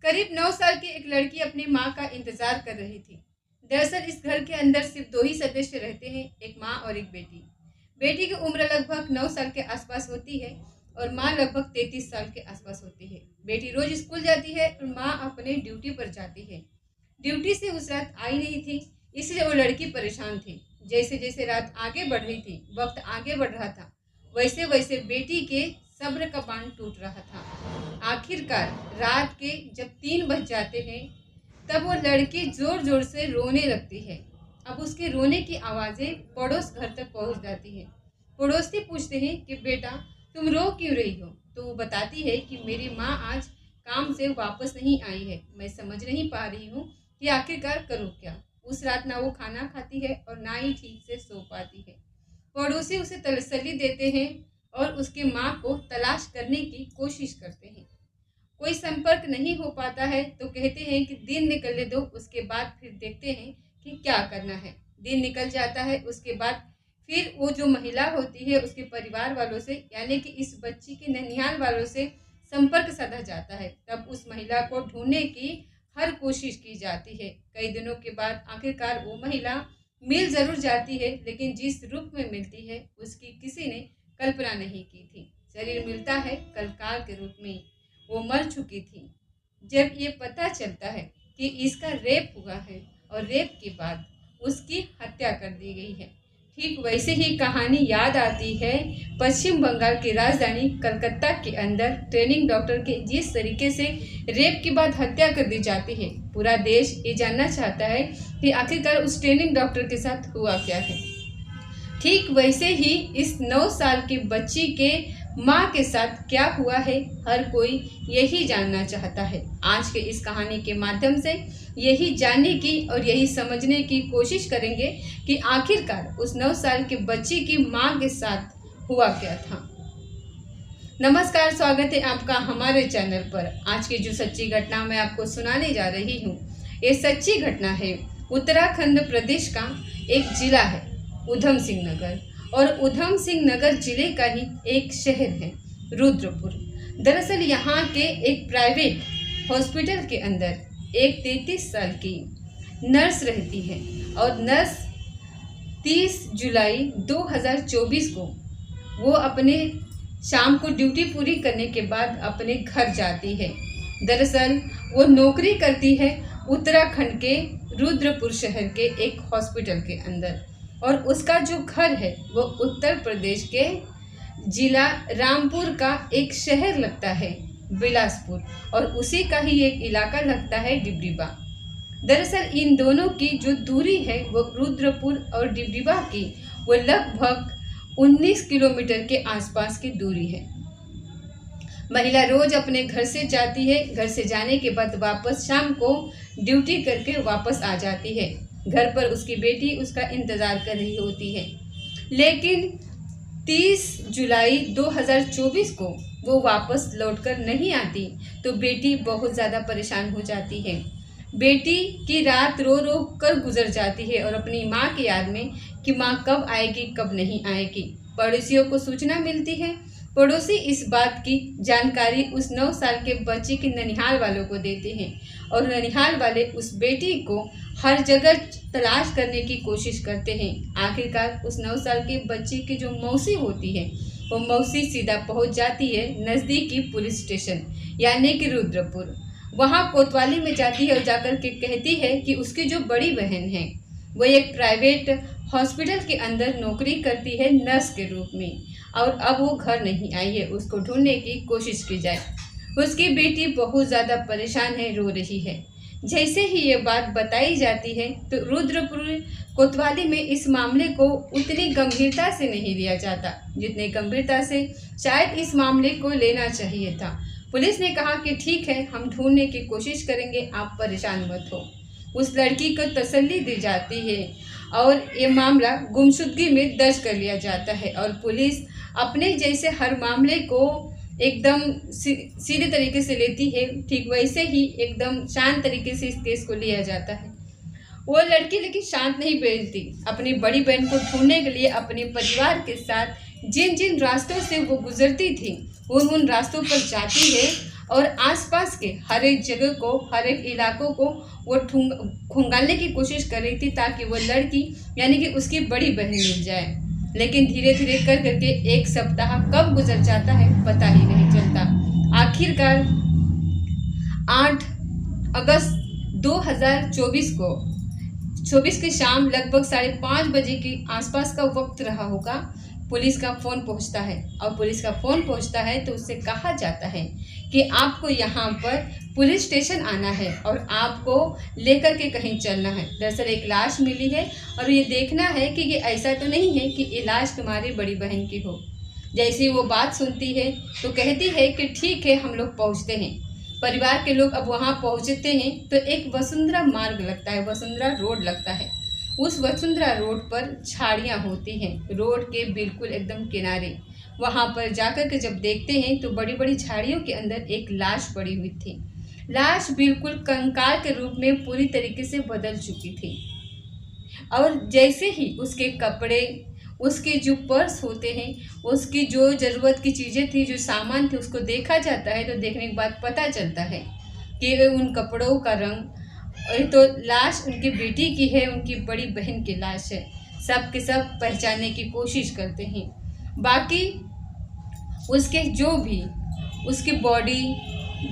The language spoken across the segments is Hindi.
करीब 9 साल की एक लड़की अपनी माँ का इंतजार कर रही थी। दरअसल इस घर के अंदर सिर्फ 2 ही सदस्य रहते हैं, एक माँ और एक बेटी। बेटी की उम्र लगभग 9 साल के आसपास होती है और माँ लगभग 33 साल के आसपास होती है। बेटी रोज स्कूल जाती है और माँ अपने ड्यूटी पर जाती है। ड्यूटी से उस रात आई नहीं थी, इसलिए वो लड़की परेशान थी। जैसे जैसे रात आगे बढ़ रही थी, वक्त आगे बढ़ रहा था, वैसे वैसे बेटी के सब्र का बांध टूट रहा था। आखिरकार रात के जब 3 बज जाते हैं, तब वो लड़की जोर जोर से रोने लगती है। अब उसके रोने की आवाज़ें पड़ोस घर तक पहुंच जाती है। पड़ोसी पूछते हैं कि बेटा तुम रो क्यों रही हो? तो वो बताती है कि मेरी माँ आज काम से वापस नहीं आई है। मैं समझ नहीं पा रही हूँ कि आखिरकार करूँ क्या। उस रात ना वो खाना खाती है और ना ही ठीक से सो पाती है। पड़ोसी उसे तसल्ली देते हैं और उसकी माँ को तलाश करने की कोशिश करते हैं। कोई संपर्क नहीं हो पाता है तो कहते हैं कि दिन निकलने दो, उसके बाद फिर देखते हैं कि क्या करना है। दिन निकल जाता है, उसके बाद फिर वो जो महिला होती है उसके परिवार वालों से, यानी कि इस बच्ची के ननिहाल वालों से संपर्क साधा जाता है। तब उस महिला को ढूंढने की हर कोशिश की जाती है। कई दिनों के बाद आखिरकार वो महिला मिल जरूर जाती है, लेकिन जिस रूप में मिलती है उसकी किसी ने कल्पना नहीं की थी। शरीर मिलता है कंकाल के रूप में। वो मर चुकी थी। जब ये पता चलता है कि इसका रेप हुआ है और रेप के बाद उसकी हत्या कर दी गई है, ठीक वैसे ही कहानी याद आती है पश्चिम बंगाल की राजधानी कलकत्ता के अंदर ट्रेनिंग डॉक्टर के जिस तरीके से रेप के बाद हत्या कर दी जाती है। पूरा देश ये जानना चाहता है कि आखिरकार उस ट्रेनिंग डॉक्टर के साथ हुआ क्या है। ठीक वैसे ही इस 9 साल की बच्ची के माँ के साथ क्या हुआ है, हर कोई यही जानना चाहता है। आज के इस कहानी के माध्यम से यही जानने की और यही समझने की कोशिश करेंगे कि आखिरकार उस 9 साल की बच्ची की माँ के साथ हुआ क्या था। नमस्कार, स्वागत है आपका हमारे चैनल पर। आज की जो सच्ची घटना मैं आपको सुनाने जा रही हूँ, ये सच्ची घटना है उत्तराखंड प्रदेश का एक जिला है उधम सिंह नगर, और उधम सिंह नगर जिले का ही एक शहर है रुद्रपुर। दरअसल यहाँ के एक प्राइवेट हॉस्पिटल के अंदर एक 33 साल की नर्स रहती है और नर्स 30 जुलाई 2024 को वो अपने शाम को ड्यूटी पूरी करने के बाद अपने घर जाती है। दरअसल वो नौकरी करती है उत्तराखंड के रुद्रपुर शहर के एक हॉस्पिटल के अंदर, और उसका जो घर है वो उत्तर प्रदेश के जिला रामपुर का एक शहर लगता है बिलासपुर, और उसी का ही एक इलाका लगता है डिब्रूगढ़। दरअसल इन दोनों की जो दूरी है वो रुद्रपुर और डिब्रूगढ़ की वो लगभग 19 किलोमीटर के आसपास की दूरी है। महिला रोज अपने घर से जाती है, घर से जाने के बाद वापस शाम को ड्यूटी करके वापस आ जाती है। घर पर उसकी बेटी उसका इंतज़ार कर रही होती है, लेकिन 30 जुलाई 2024 को वो वापस लौटकर नहीं आती तो बेटी बहुत ज़्यादा परेशान हो जाती है। बेटी की रात रो रो कर गुजर जाती है और अपनी माँ की याद में कि माँ कब आएगी कब नहीं आएगी। पड़ोसियों को सूचना मिलती है। पड़ोसी इस बात की जानकारी उस 9 साल के बच्चे के ननिहाल वालों को देते हैं और ननिहाल वाले उस बेटी को हर जगह तलाश करने की कोशिश करते हैं। आखिरकार उस 9 साल के बच्चे की जो मौसी होती है वो मौसी सीधा पहुंच जाती है नज़दीकी पुलिस स्टेशन यानी कि रुद्रपुर। वहाँ कोतवाली में जाती है और जाकर के कहती है कि उसकी जो बड़ी बहन है वो एक प्राइवेट हॉस्पिटल के अंदर नौकरी करती है नर्स के रूप में, और अब वो घर नहीं आई है, उसको ढूंढने की कोशिश की जाए। उसकी बेटी बहुत ज़्यादा परेशान है, रो रही है। जैसे ही ये बात बताई जाती है तो रुद्रपुर कोतवाली में इस मामले को उतनी गंभीरता से नहीं लिया जाता जितने गंभीरता से शायद इस मामले को लेना चाहिए था। पुलिस ने कहा कि ठीक है, हम ढूंढने की कोशिश करेंगे, आप परेशान मत हो। उस लड़की को तसल्ली दी जाती है और ये मामला गुमशुदगी में दर्ज कर लिया जाता है, और पुलिस अपने जैसे हर मामले को एकदम सीधे तरीके से लेती है, ठीक वैसे ही एकदम शांत तरीके से इस केस को लिया जाता है। वो लड़की लेकिन शांत नहीं बैठती। अपनी बड़ी बहन को ढूंढने के लिए अपने परिवार के साथ जिन जिन रास्तों से वो गुजरती थी उन रास्तों पर जाती है और आसपास के हर एक जगह को, हर एक इलाकों को वो खंगालने की कोशिश कर रही थी ताकि वो लड़की यानी कि उसकी बड़ी बहन मिल जाए। लेकिन धीरे धीरे कर करके एक सप्ताह कब गुजर जाता है पता ही नहीं चलता। आखिरकार 8 अगस्त 2024 को 24 की शाम लगभग 5:30 बजे के आसपास का वक्त रहा होगा, पुलिस का फ़ोन पहुंचता है। और पुलिस का फ़ोन पहुंचता है तो उससे कहा जाता है कि आपको यहाँ पर पुलिस स्टेशन आना है और आपको लेकर के कहीं चलना है। दरअसल एक लाश मिली है और ये देखना है कि ये ऐसा तो नहीं है कि ये लाश तुम्हारी बड़ी बहन की हो। जैसे वो बात सुनती है तो कहती है कि ठीक है, हम लोग पहुँचते हैं। परिवार के लोग अब वहाँ पहुँचते हैं तो एक वसुंधरा मार्ग लगता है, वसुंधरा रोड लगता है। उस वसुंधरा रोड पर झाड़ियाँ होती हैं, रोड के बिल्कुल एकदम किनारे। वहाँ पर जाकर के जब देखते हैं तो बड़ी बड़ी झाड़ियों के अंदर एक लाश पड़ी हुई थी। लाश बिल्कुल कंकाल के रूप में पूरी तरीके से बदल चुकी थी। और जैसे ही उसके कपड़े, उसके जो पर्स होते हैं, उसकी जो ज़रूरत की चीज़ें थी, जो सामान थे, उसको देखा जाता है तो देखने के बाद पता चलता है कि उन कपड़ों का रंग और तो लाश उनकी बेटी की है, उनकी बड़ी बहन की लाश है। सब के सब पहचानने की कोशिश करते हैं। बाकी उसके जो भी उसकी बॉडी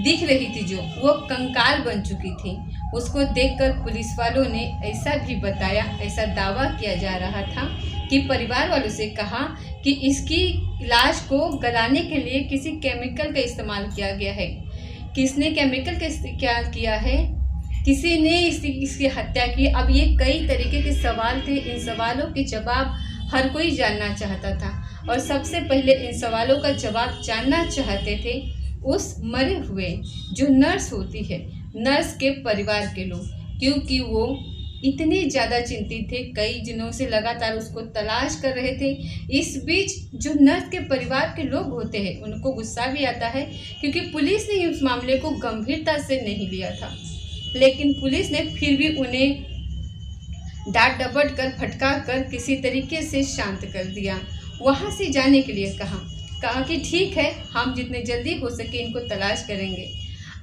दिख रही थी जो वो कंकाल बन चुकी थी। उसको देखकर पुलिस वालों ने ऐसा भी बताया, ऐसा दावा किया जा रहा था कि परिवार वालों से कहा कि इसकी लाश को गलाने के लिए किसी केमिकल का इस्तेमाल किया गया है। किसने केमिकल का इस्तेमाल किया है, किसी ने इसकी हत्या की। अब ये कई तरीके के सवाल थे, इन सवालों के जवाब हर कोई जानना चाहता था और सबसे पहले इन सवालों का जवाब जानना चाहते थे उस मरे हुए जो नर्स होती है, नर्स के परिवार के लोग, क्योंकि वो इतने ज़्यादा चिंतित थे, कई दिनों से लगातार उसको तलाश कर रहे थे। इस बीच जो नर्स के परिवार के लोग होते हैं उनको गुस्सा भी आता है क्योंकि पुलिस ने उस मामले को गंभीरता से नहीं लिया था, लेकिन पुलिस ने फिर भी उन्हें डांट डपट कर, फटका कर किसी तरीके से शांत कर दिया। वहाँ से जाने के लिए कहा कि ठीक है, हम जितने जल्दी हो सके इनको तलाश करेंगे।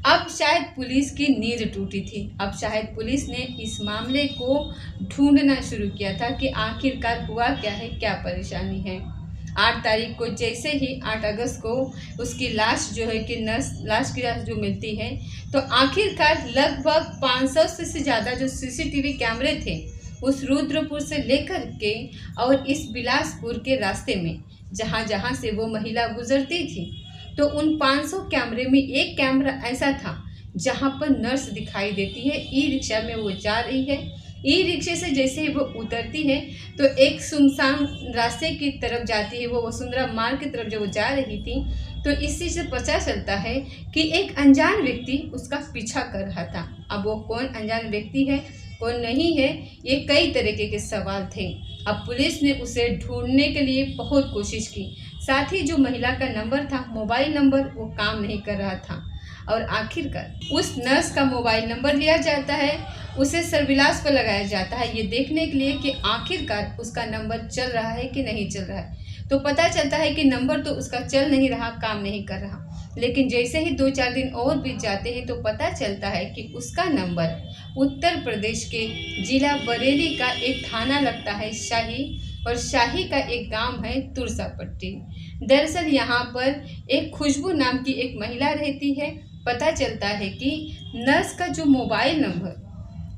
अब शायद पुलिस की नींद टूटी थी। अब शायद पुलिस ने इस मामले को ढूंढना शुरू किया था कि आखिरकार हुआ क्या है, क्या परेशानी है। 8 तारीख को जैसे ही 8 अगस्त को उसकी लाश जो है कि लाश की लाश जो मिलती है, तो आखिरकार लगभग 500 से ज़्यादा जो CCTV कैमरे थे उस रुद्रपुर से लेकर के और इस बिलासपुर के रास्ते में जहाँ जहाँ से वो महिला गुजरती थी, तो उन 500 कैमरे में एक कैमरा ऐसा था जहाँ पर नर्स दिखाई देती है। ई रिक्शा में वो जा रही है। ई रिक्शे से जैसे ही वो उतरती है तो एक सुनसान रास्ते की तरफ जाती है, वो वसुंधरा मार्ग की तरफ जब वो जा रही थी तो इस चीज़ से पता चलता है कि एक अनजान व्यक्ति उसका पीछा कर रहा था। अब वो कौन अनजान व्यक्ति है, कौन नहीं है, ये कई तरीके के सवाल थे। अब पुलिस ने उसे ढूंढने के लिए बहुत कोशिश की। साथ ही जो महिला का नंबर था, मोबाइल नंबर, वो काम नहीं कर रहा था और आखिरकार उस नर्स का मोबाइल नंबर लिया जाता है, उसे सर्विलांस पर लगाया जाता है ये देखने के लिए कि आखिरकार उसका नंबर चल रहा है कि नहीं चल रहा है। तो पता चलता है कि नंबर तो उसका चल नहीं रहा, काम नहीं कर रहा। लेकिन जैसे ही 2-4 दिन और बीत जाते हैं तो पता चलता है कि उसका नंबर उत्तर प्रदेश के जिला बरेली का एक थाना लगता है शाही, और शाही का एक गांव है तुरसापट्टी। दरअसल यहाँ पर एक खुशबू नाम की एक महिला रहती है। पता चलता है कि नर्स का जो मोबाइल नंबर,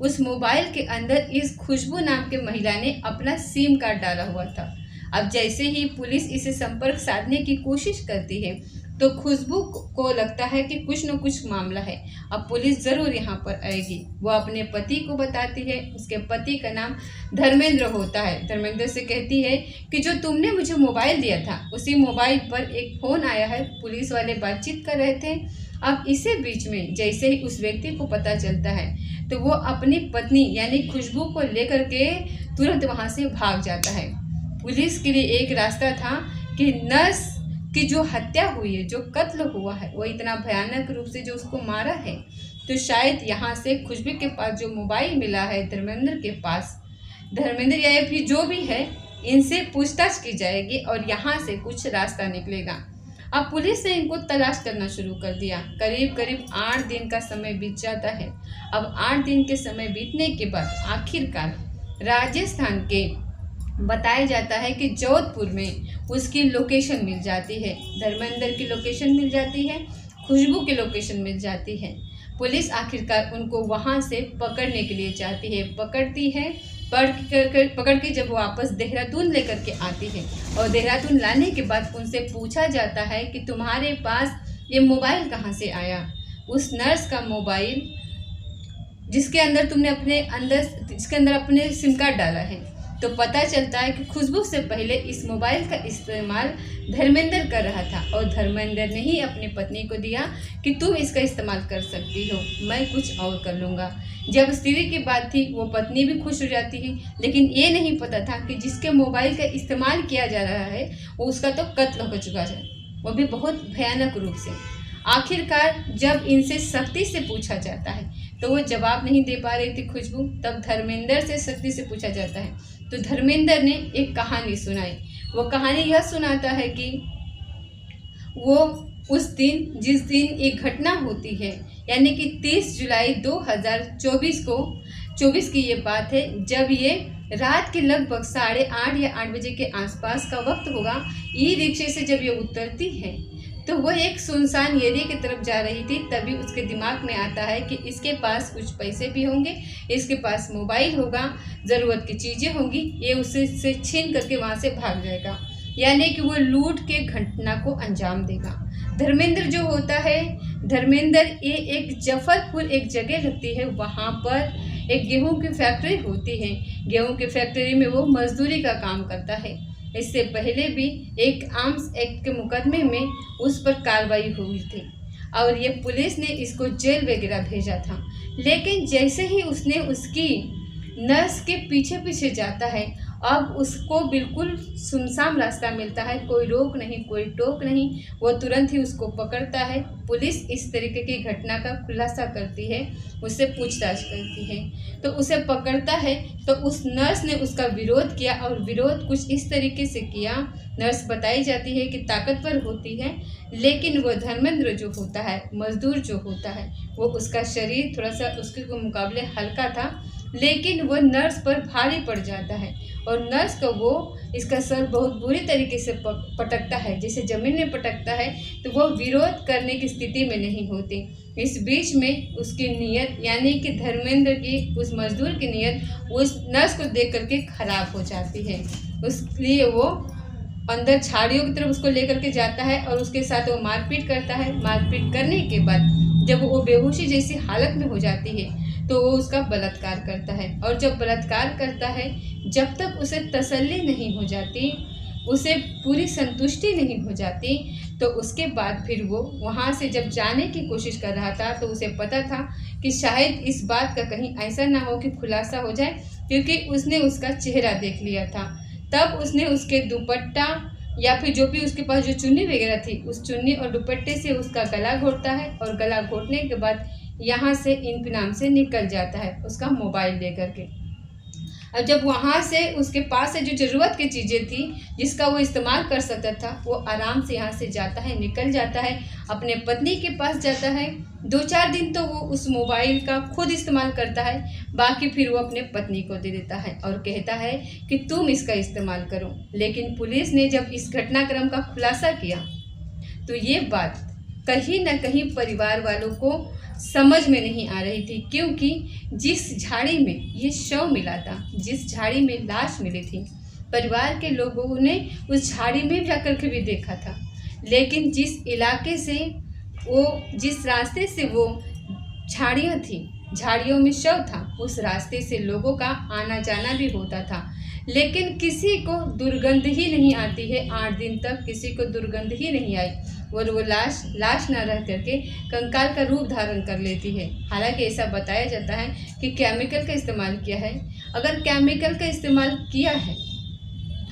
उस मोबाइल के अंदर इस खुशबू नाम के महिला ने अपना सिम कार्ड डाला हुआ था। अब जैसे ही पुलिस इसे संपर्क साधने की कोशिश करती है तो खुशबू को लगता है कि कुछ न कुछ मामला है, अब पुलिस ज़रूर यहाँ पर आएगी। वो अपने पति को बताती है, उसके पति का नाम धर्मेंद्र होता है। धर्मेंद्र से कहती है कि जो तुमने मुझे मोबाइल दिया था उसी मोबाइल पर एक फ़ोन आया है, पुलिस वाले बातचीत कर रहे थे। अब इसी बीच में जैसे ही उस व्यक्ति को पता चलता है तो वो अपनी पत्नी यानी खुशबू को लेकर के तुरंत वहाँ से भाग जाता है। पुलिस के लिए एक रास्ता था कि नर्स की जो हत्या हुई है, जो कत्ल हुआ है, वो इतना भयानक रूप से जो उसको मारा है, तो शायद यहाँ से खुशबू के पास जो मोबाइल मिला है धर्मेंद्र के पास, धर्मेंद्र या फिर जो भी है, इनसे पूछताछ की जाएगी और यहाँ से कुछ रास्ता निकलेगा। अब पुलिस ने इनको तलाश करना शुरू कर दिया। करीब करीब 8 दिन का समय बीत जाता है। अब 8 दिन के समय बीतने के बाद आखिरकार राजस्थान के बताया जाता है कि जोधपुर में उसकी लोकेशन मिल जाती है। धर्मेंद्र की लोकेशन मिल जाती है, खुशबू की लोकेशन मिल जाती है। पुलिस आखिरकार उनको वहाँ से पकड़ने के लिए चाहती है, पकड़ती है। पकड़ के जब वापस देहरादून लेकर के आती है और देहरादून लाने के बाद उनसे पूछा जाता है कि तुम्हारे पास ये मोबाइल कहाँ से आया। उस नर्स का मोबाइल जिसके अंदर अपने सिम कार्ड डाला है। तो पता चलता है कि खुशबू से पहले इस मोबाइल का इस्तेमाल धर्मेंद्र कर रहा था और धर्मेंद्र ने ही अपनी पत्नी को दिया कि तुम इसका इस्तेमाल कर सकती हो, मैं कुछ और कर लूँगा। जब स्त्री की बात थी वो पत्नी भी खुश हो जाती है, लेकिन ये नहीं पता था कि जिसके मोबाइल का इस्तेमाल किया जा रहा है वो उसका तो कत्ल हो चुका है, वो भी बहुत भयानक रूप से। आखिरकार जब इनसे सख्ती से पूछा जाता है तो वो जवाब नहीं दे पा रही थी खुशबू। तब धर्मेंद्र से सख्ती से पूछा जाता है तो धर्मेंद्र ने एक कहानी सुनाई। वो कहानी यह सुनाता है कि वो उस दिन जिस दिन एक घटना होती है, यानी कि 30 जुलाई 2024 की ये बात है, जब ये रात के लगभग 8:30 या 8 बजे के आसपास का वक्त होगा। ई रिक्शे से जब ये उतरती है तो वह एक सुनसान एरिया की तरफ जा रही थी। तभी उसके दिमाग में आता है कि इसके पास कुछ पैसे भी होंगे, इसके पास मोबाइल होगा, ज़रूरत की चीज़ें होंगी, ये उसे छीन करके वहाँ से भाग जाएगा, यानी कि वो लूट के घटना को अंजाम देगा। धर्मेंद्र जो होता है, धर्मेंद्र ये एक जफरपुर एक जगह लगती है, वहाँ पर एक गेहूँ की फैक्ट्री होती है। गेहूँ की फैक्ट्री में वो मजदूरी का काम करता है। इससे पहले भी एक आर्म्स एक्ट के मुकदमे में उस पर कार्रवाई हुई थी और ये पुलिस ने इसको जेल वगैरह भेजा था। लेकिन जैसे ही उसने उसकी नर्स के पीछे पीछे जाता है, अब उसको बिल्कुल सुनसान रास्ता मिलता है, कोई रोक नहीं, कोई टोक नहीं, वो तुरंत ही उसको पकड़ता है। पुलिस इस तरीके की घटना का खुलासा करती है, उससे पूछताछ करती है। तो उसे पकड़ता है तो उस नर्स ने उसका विरोध किया और विरोध कुछ इस तरीके से किया। नर्स बताई जाती है कि ताकतवर होती है, लेकिन वो धर्मेंद्र जो होता है, मजदूर जो होता है, वो उसका शरीर थोड़ा सा उसके मुकाबले हल्का था, लेकिन वो नर्स पर भारी पड़ जाता है और नर्स को वो इसका सर बहुत बुरी तरीके से पटकता है, जैसे ज़मीन में पटकता है। तो वो विरोध करने की स्थिति में नहीं होती। इस बीच में उसकी नीयत, यानी कि धर्मेंद्र की उस मजदूर की नीयत उस नर्स को देख करके खराब हो जाती है। उसलिए वो अंदर झाड़ियों की तरफ उसको लेकर के जाता है और उसके साथ वो मारपीट करता है। मारपीट करने के बाद जब वो बेहोशी जैसी हालत में हो जाती है तो वो उसका बलात्कार करता है। और जब बलात्कार करता है, जब तक उसे तसल्ली नहीं हो जाती, उसे पूरी संतुष्टि नहीं हो जाती, तो उसके बाद फिर वो वहाँ से जब जाने की कोशिश कर रहा था तो उसे पता था कि शायद इस बात का कहीं ऐसा ना हो कि खुलासा हो जाए, क्योंकि उसने उसका चेहरा देख लिया था। तब उसने उसके दुपट्टा या फिर जो भी उसके पास जो चुन्नी वगैरह थी, उस चुन्नी और दुपट्टे से उसका गला घोटता है और गला घोटने के बाद यहाँ से इन्फिनाम से निकल जाता है उसका मोबाइल लेकर के। अब जब वहाँ से उसके पास से जो ज़रूरत की चीज़ें थी जिसका वो इस्तेमाल कर सकता था, वो आराम से यहाँ से जाता है, निकल जाता है, अपने पत्नी के पास जाता है। 2-4 दिन तो वो उस मोबाइल का खुद इस्तेमाल करता है, बाकी फिर वो अपने पत्नी को दे देता है और कहता है कि तुम इसका इस्तेमाल करो। लेकिन पुलिस ने जब इस घटनाक्रम का खुलासा किया तो ये बात कहीं ना कहीं परिवार वालों को समझ में नहीं आ रही थी, क्योंकि जिस झाड़ी में ये शव मिला था, जिस झाड़ी में लाश मिली थी, परिवार के लोगों ने उस झाड़ी में जाकर के भी देखा था। लेकिन जिस इलाके से वो, जिस रास्ते से वो झाड़ियाँ थी, झाड़ियों में शव था, उस रास्ते से लोगों का आना जाना भी होता था, लेकिन किसी को दुर्गंध ही नहीं आती है। 8 दिन तक किसी को दुर्गंध ही नहीं आई और वो लाश ना रह करके कंकाल का रूप धारण कर लेती है। हालांकि ऐसा बताया जाता है कि केमिकल का इस्तेमाल किया है। अगर केमिकल का इस्तेमाल किया है,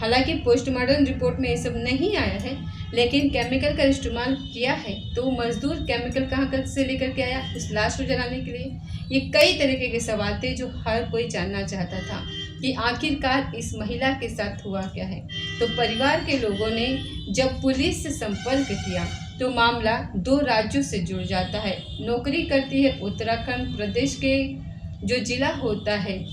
हालांकि पोस्टमार्टम रिपोर्ट में ये सब नहीं आया है, लेकिन केमिकल का इस्तेमाल किया है तो मजदूर केमिकल कहाँ से लेकर के आया उस लाश को जलाने के लिए। ये कई तरीके के सवाल थे जो हर कोई जानना चाहता था कि आखिरकार इस महिला के साथ हुआ क्या है। तो परिवार के लोगों ने जब पुलिस से संपर्क किया तो मामला 2 राज्यों से जुड़ जाता है। नौकरी करती है उत्तराखंड प्रदेश के जो जिला होता है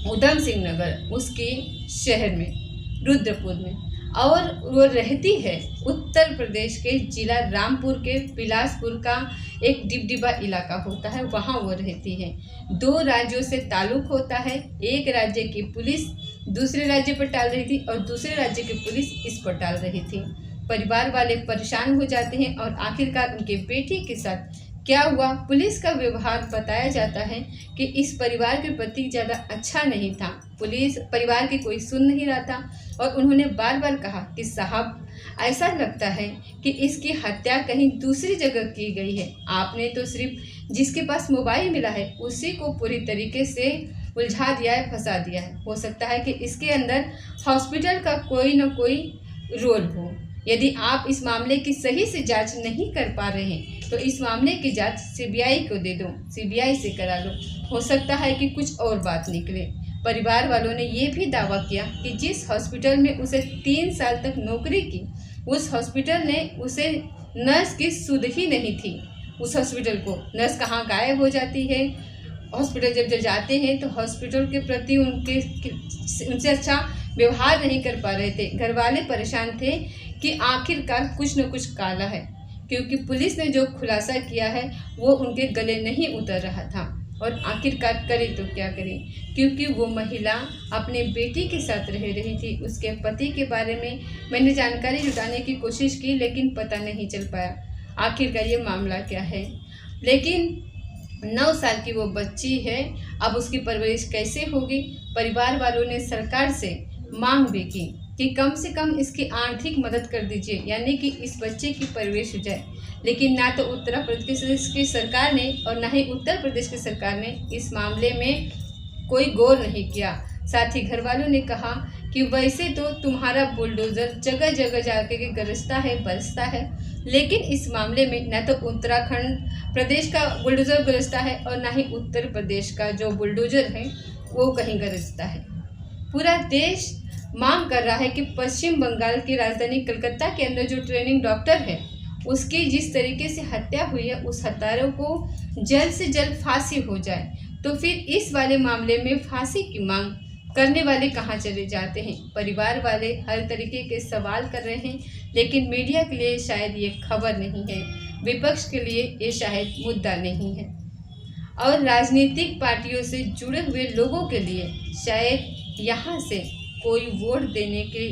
उधम सिंह नगर, उसके शहर में रुद्रपुर में, और वो रहती है उत्तर प्रदेश के जिला रामपुर के बिलासपुर का एक डिबडिबा इलाका होता है, वहाँ वो रहती है। 2 राज्यों से ताल्लुक़ होता है। एक राज्य की पुलिस दूसरे राज्य पर टाल रही थी और दूसरे राज्य की पुलिस इस पर टाल रही थी। परिवार वाले परेशान हो जाते हैं और आखिरकार उनके बेटी के साथ क्या हुआ। पुलिस का व्यवहार बताया जाता है कि इस परिवार के प्रति ज़्यादा अच्छा नहीं था। पुलिस परिवार की कोई सुन नहीं रहा था और उन्होंने बार बार कहा कि साहब ऐसा लगता है कि इसकी हत्या कहीं दूसरी जगह की गई है। आपने तो सिर्फ जिसके पास मोबाइल मिला है उसी को पूरी तरीके से उलझा दिया है, फंसा दिया है। हो सकता है कि इसके अंदर हॉस्पिटल का कोई न कोई रोल हो। यदि आप इस मामले की सही से जांच नहीं कर पा रहे हैं तो इस मामले की जांच सीबीआई को दे दो, सीबीआई से करा लो। हो सकता है कि कुछ और बात निकले। परिवार वालों ने ये भी दावा किया कि जिस हॉस्पिटल में उसे 3 साल तक नौकरी की, उस हॉस्पिटल ने उसे नर्स की सुध ही नहीं थी। उस हॉस्पिटल को नर्स कहाँ गायब हो जाती है। हॉस्पिटल जब जाते हैं तो हॉस्पिटल के प्रति उनसे अच्छा व्यवहार नहीं कर पा रहे थे। घर वाले परेशान थे कि आखिरकार कुछ न कुछ काला है, क्योंकि पुलिस ने जो खुलासा किया है वो उनके गले नहीं उतर रहा था। और आखिरकार करें तो क्या करें, क्योंकि वो महिला अपने बेटी के साथ रह रही थी। उसके पति के बारे में मैंने जानकारी जुटाने की कोशिश की लेकिन पता नहीं चल पाया आखिरकार ये मामला क्या है। लेकिन 9 साल की वो बच्ची है, अब उसकी परवरिश कैसे होगी। परिवार वालों ने सरकार से मांग भी की कि कम से कम इसकी आर्थिक मदद कर दीजिए, यानी कि इस बच्चे की परवरिश हो जाए। लेकिन ना तो उत्तर प्रदेश की सरकार ने और ना ही उत्तर प्रदेश की सरकार ने इस मामले में कोई गौर नहीं किया। साथ ही घर वालों ने कहा कि वैसे तो तुम्हारा बुलडोज़र जगह जगह जाके के गरजता है, बरसता है, लेकिन इस मामले में न तो उत्तराखंड प्रदेश का बुलडोज़र गरजता है और ना ही उत्तर प्रदेश का जो बुलडोज़र है वो कहीं गरजता है। पूरा देश मांग कर रहा है कि पश्चिम बंगाल की राजधानी कलकत्ता के अंदर जो ट्रेनिंग डॉक्टर है उसकी जिस तरीके से हत्या हुई है, उस हत्यारों को जल्द से जल्द फांसी हो जाए। तो फिर इस वाले मामले में फांसी की मांग करने वाले कहाँ चले जाते हैं। परिवार वाले हर तरीके के सवाल कर रहे हैं, लेकिन मीडिया के लिए शायद ये खबर नहीं है, विपक्ष के लिए ये शायद मुद्दा नहीं है, और राजनीतिक पार्टियों से जुड़े हुए लोगों के लिए शायद यहाँ से कोई वोट देने के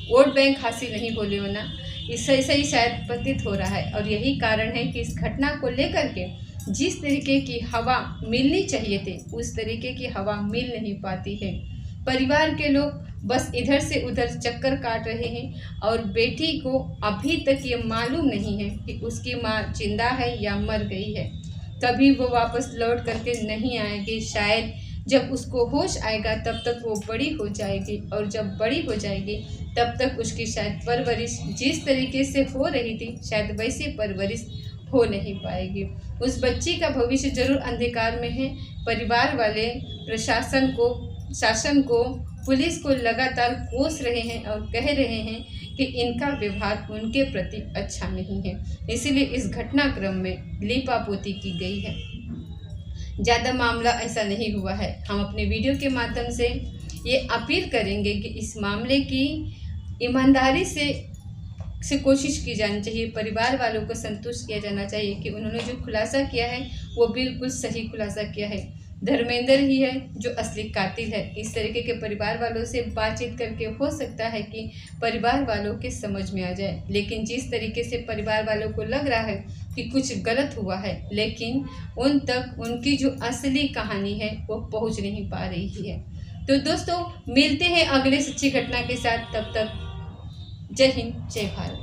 वोट बैंक हासिल नहीं होने वाला, इससे ही शायद प्रतीत हो रहा है। और यही कारण है कि इस घटना को लेकर के जिस तरीके की हवा मिलनी चाहिए थी उस तरीके की हवा मिल नहीं पाती है। परिवार के लोग बस इधर से उधर चक्कर काट रहे हैं और बेटी को अभी तक ये मालूम नहीं है कि उसकी माँ जिंदा है या मर गई है। कभी वो वापस लौट करके नहीं आएगी। शायद जब उसको होश आएगा तब तक वो बड़ी हो जाएगी, और जब बड़ी हो जाएगी तब तक उसकी शायद परवरिश जिस तरीके से हो रही थी शायद वैसी परवरिश हो नहीं पाएगी। उस बच्ची का भविष्य जरूर अंधकार में है। परिवार वाले शासन को पुलिस को लगातार कोस रहे हैं और कह रहे हैं कि इनका व्यवहार उनके प्रति अच्छा नहीं है, इसीलिए इस घटनाक्रम में लीपापोती की गई है। ज़्यादा मामला ऐसा नहीं हुआ है। हम अपने वीडियो के माध्यम से ये अपील करेंगे कि इस मामले की ईमानदारी से कोशिश की जानी चाहिए। परिवार वालों को संतुष्ट किया जाना चाहिए कि उन्होंने जो खुलासा किया है वो बिल्कुल सही खुलासा किया है। धर्मेंद्र ही है जो असली कातिल है। इस तरीके के परिवार वालों से बातचीत करके हो सकता है कि परिवार वालों के समझ में आ जाए, लेकिन जिस तरीके से परिवार वालों को लग रहा है कि कुछ गलत हुआ है, लेकिन उन तक उनकी जो असली कहानी है वो पहुंच नहीं पा रही है। तो दोस्तों, मिलते हैं अगले सच्ची घटना के साथ। तब तक जय हिंद, जय भारत।